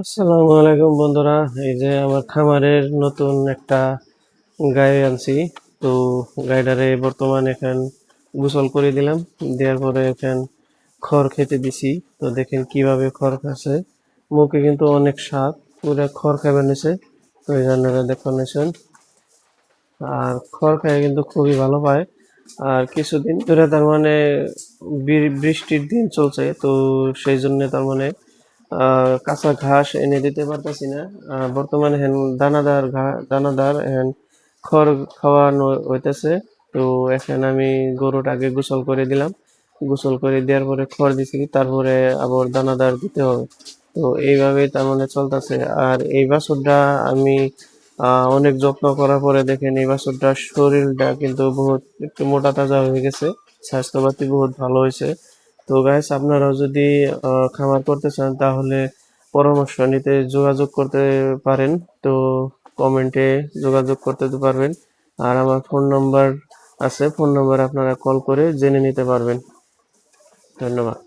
আসসালামু আলাইকুম বন্ধুরা। এই যে আমার খামারের নতুন একটা গাই আনছি। তো গাইটারে বর্তমানে এখন গোসল করে দিলাম, দেওয়ার পরে এখন খড় খেতে দিছি। তো দেখেন কিভাবে খড় খাচ্ছে, মুখে কিন্তু অনেক স্বাদ, পুরো খড় খাবে নিছে। তো এই জন্য দেখুন, আর খড় খায় কিন্তু খুবই ভালো পায়। আর কিছুদিন ধরে তার মানে বৃষ্টির দিন চলছে, তো সেই জন্য তার মানে কাঁচা ঘাস এনে দিতে পারতাছি না। বর্তমানে হেন দানাদার এখন খড় খাওয়ানো হইতেছে। তো এখন আমি গরুটাকে গোসল করে দিলাম, গোসল করে দেওয়ার পরে খড় দিছি, তারপরে আবার দানাদার দিতে হবে। তো এইভাবেই তার মানে চলতেছে। আর এই বাছুরটা আমি অনেক যত্ন করার পরে দেখেন এই বাছুরটার শরীরটা কিন্তু বহুত একটু মোটা তাজা হয়ে গেছে, স্বাস্থ্যপাতি বহুত ভালো হয়েছে। তো গাইস, আপনারাও যদি খামার করতে চান তাহলে পরামর্শ নিতে যোগাযোগ করতে পারেন। তো কমেন্টে যোগাযোগ করতে পারবেন। আর আমার ফোন নাম্বার আছে, ফোন নাম্বার আপনারা কল করে জেনে নিতে পারবেন। ধন্যবাদ।